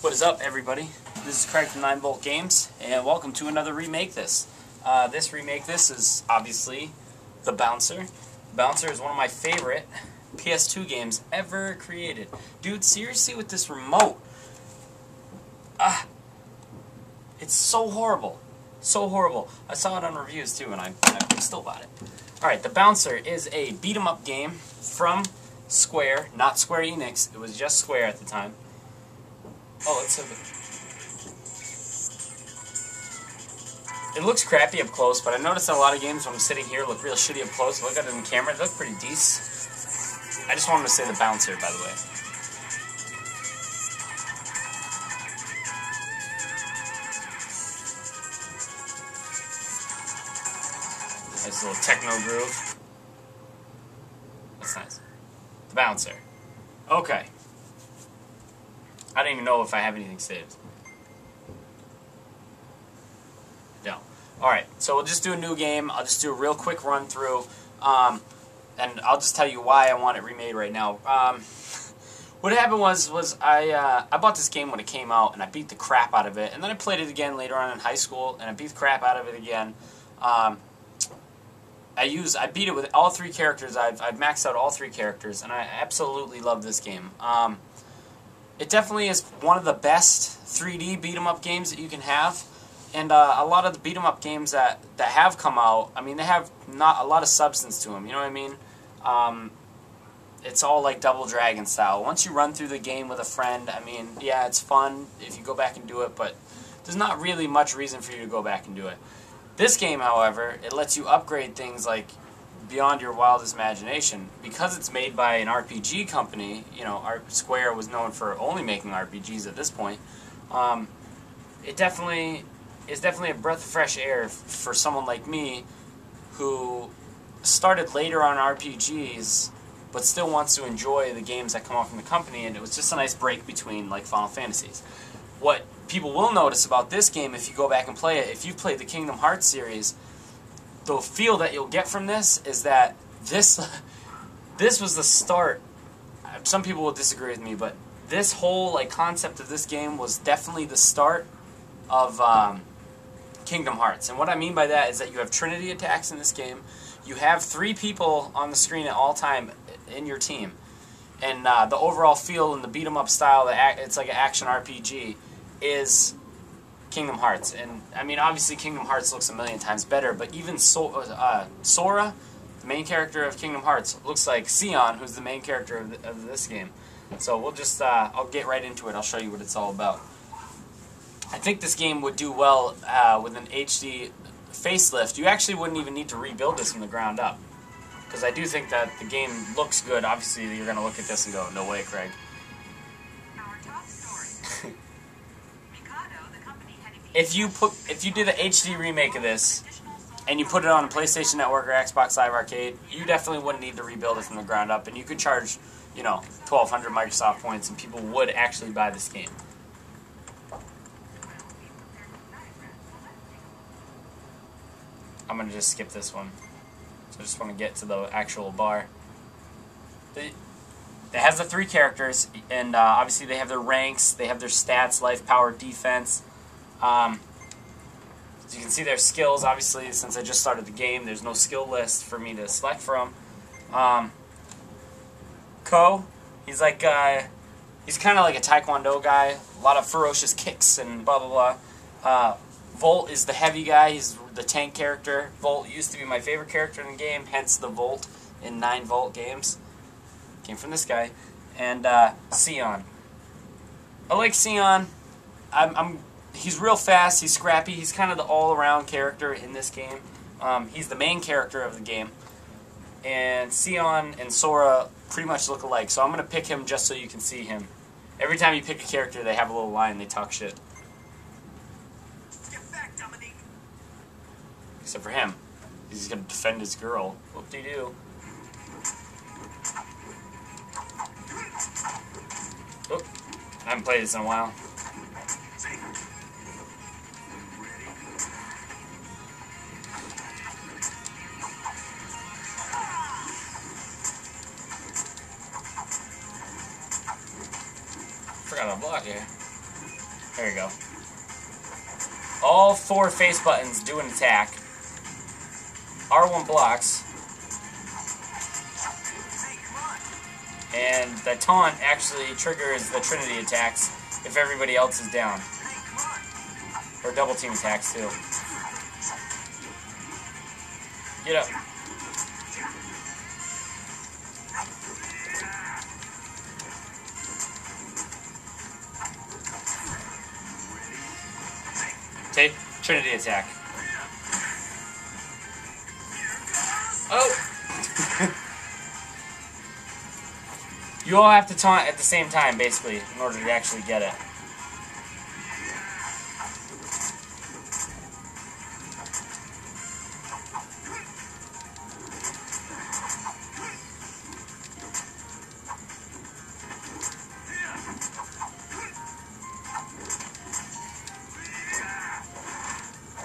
What is up, everybody? This is Craig from 9V Games, and welcome to another Remake This. This Remake This is obviously The Bouncer. The Bouncer is one of my favorite PS2 games ever created. Dude, seriously, with this remote, it's so horrible. So horrible. I saw it on reviews too, and I still bought it. Alright, The Bouncer is a beat-em-up game from Square, not Square Enix. It was just Square at the time. Oh, let's have it. It looks crappy up close, but I noticed that a lot of games when I'm sitting here look real shitty up close. Look at it in the camera, they look pretty decent. I just wanted to say The Bouncer, by the way. Nice little techno groove. That's nice. The Bouncer. Okay. I don't even know if I have anything saved. No. Alright, so we'll just do a new game. I'll just do a real quick run through. And I'll just tell you why I want it remade right now. What happened was I bought this game when it came out, and I beat the crap out of it. And then I played it again later on in high school, and I beat the crap out of it again. I beat it with all three characters. I've maxed out all three characters, and I absolutely love this game. It definitely is one of the best 3D beat-em-up games that you can have. And a lot of the beat-em-up games that have come out, I mean, they have not a lot of substance to them, you know what I mean? It's all like Double Dragon style. Once you run through the game with a friend, I mean, yeah, it's fun if you go back and do it, but there's not really much reason for you to go back and do it. This game, however, it lets you upgrade things like beyond your wildest imagination. Because it's made by an RPG company, you know, Square was known for only making RPGs at this point. It definitely is definitely a breath of fresh air for someone like me who started later on RPGs but still wants to enjoy the games that come out from the company, and it was just a nice break between like Final Fantasies. What people will notice about this game if you go back and play it, if you've played the Kingdom Hearts series, the feel that you'll get from this is that this was the start. Some people will disagree with me, but this whole like concept of this game was definitely the start of Kingdom Hearts. And what I mean by that is that you have Trinity attacks in this game. You have 3 people on the screen at all time in your team. And the overall feel and the beat-em-up style, it's like an action RPG, is Kingdom Hearts. And I mean, obviously Kingdom Hearts looks a million times better, but even Sora, the main character of Kingdom Hearts, looks like Sion, who's the main character of this game. So we'll just, I'll get right into it. I'll show you what it's all about. I think this game would do well with an HD facelift. You actually wouldn't even need to rebuild this from the ground up, because I do think that the game looks good. Obviously, you're going to look at this and go, no way, Craig. If you did an HD remake of this and you put it on a PlayStation Network or Xbox Live Arcade, you definitely wouldn't need to rebuild it from the ground up, and you could charge, you know, 1,200 Microsoft points, and people would actually buy this game. I'm gonna just skip this one. So I just want to get to the actual bar. It has the 3 characters, and obviously they have their ranks, they have their stats, life, power, defense. So you can see their skills. Obviously, since I just started the game, there's no skill list for me to select from. Ko, he's like he's kind of like a Taekwondo guy. A lot of ferocious kicks and blah blah blah. Volt is the heavy guy. He's the tank character. Volt used to be my favorite character in the game, hence the Volt in 9V games. Came from this guy. And Sion. I like Sion. He's real fast, he's scrappy, he's kind of the all-around character in this game. He's the main character of the game. And Sion and Sora pretty much look alike, so I'm going to pick him just so you can see him. Every time you pick a character, they have a little line, they talk shit. Except for him. He's going to defend his girl. Whoop-de-doo. Oh, I haven't played this in a while. Forgot to block here. There you go. All 4 face buttons do an attack. R1 blocks. And the taunt actually triggers the Trinity attacks if everybody else is down. Or double team attacks too. Get up. Take Trinity attack. Oh! You all have to taunt at the same time, basically, in order to actually get it.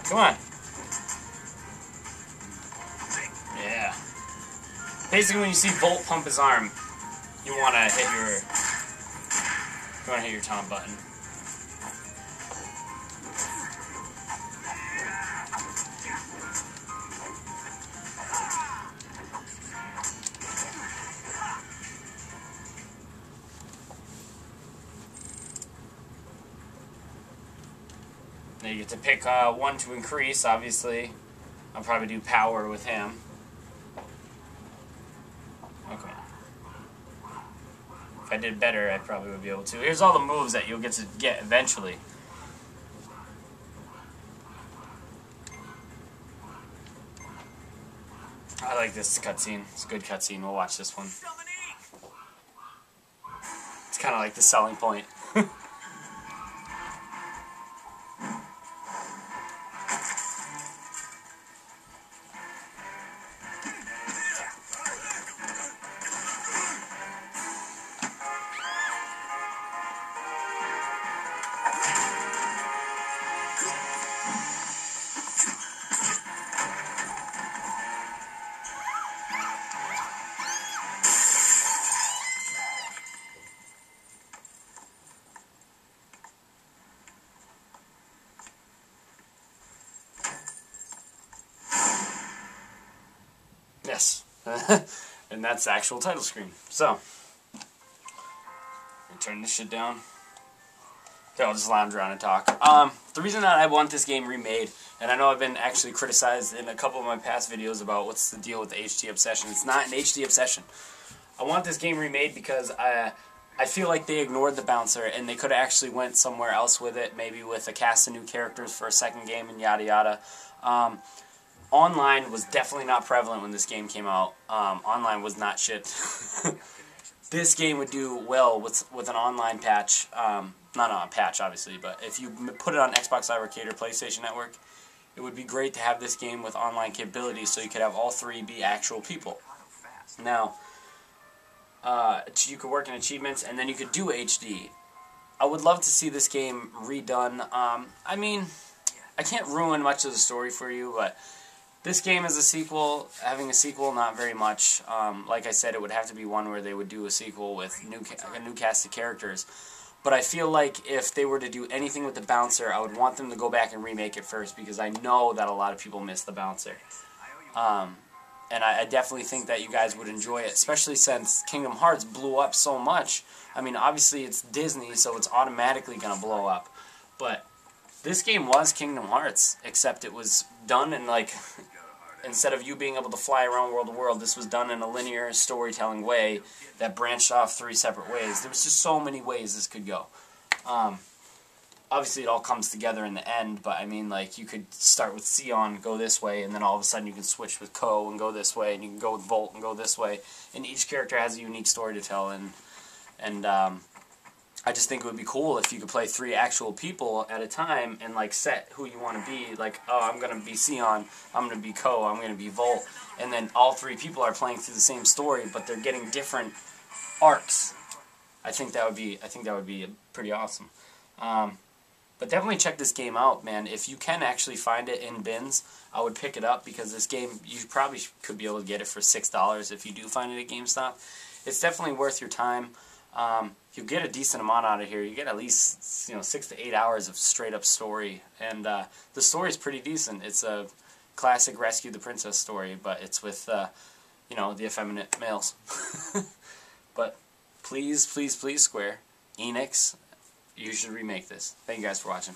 Come on. Yeah. Basically, when you see Volt pump his arm, you want to hit your taunt button. Now you get to pick one to increase, obviously. I'll probably do power with him. Okay. If I did better, I probably would be able to. Here's all the moves that you'll get to get eventually. I like this cutscene. It's a good cutscene. We'll watch this one. It's kind of like the selling point. Yes. And that's the actual title screen. So, turn this shit down. Okay, I'll just lounge around and talk. The reason that I want this game remade, and I know I've been actually criticized in a couple of my past videos about what's the deal with the HD obsession. It's not an HD obsession. I want this game remade because I feel like they ignored the bouncer, and they could have actually went somewhere else with it, maybe with a cast of new characters for a second game and yada yada. Online was definitely not prevalent when this game came out. Online was not shit. This game would do well with an online patch. Not on a patch, obviously, but if you put it on Xbox Live Arcade or PlayStation Network, it would be great to have this game with online capabilities so you could have all 3 be actual people. Now, you could work in achievements, and then you could do HD. I would love to see this game redone. I mean, I can't ruin much of the story for you, but this game is a sequel. Having a sequel, not very much. Like I said, it would have to be one where they would do a sequel with a new cast of characters. But I feel like if they were to do anything with the bouncer, I would want them to go back and remake it first, because I know that a lot of people miss the bouncer. And I definitely think that you guys would enjoy it, especially since Kingdom Hearts blew up so much. I mean, obviously it's Disney, so it's automatically going to blow up. But this game was Kingdom Hearts, except it was done in, like, instead of you being able to fly around world to world, this was done in a linear storytelling way that branched off 3 separate ways. There was just so many ways this could go. Obviously, it all comes together in the end, but I mean, like, you could start with Sion, go this way, and then all of a sudden you can switch with Ko and go this way, and you can go with Volt and go this way. And each character has a unique story to tell, and I just think it would be cool if you could play 3 actual people at a time and, like, set who you want to be. Like, oh, I'm going to be Sion, I'm going to be Ko, I'm going to be Volt. And then all 3 people are playing through the same story, but they're getting different arcs. I think that would be pretty awesome. But definitely check this game out, man. If you can actually find it in bins, I would pick it up, because this game, you probably could be able to get it for $6 if you do find it at GameStop. It's definitely worth your time. you get a decent amount out of here. You get at least 6 to 8 hours of straight up story, and the story is pretty decent. It's a classic Rescue the Princess story, but it's with the effeminate males. But please, please, please, Square Enix, you should remake this. Thank you guys for watching.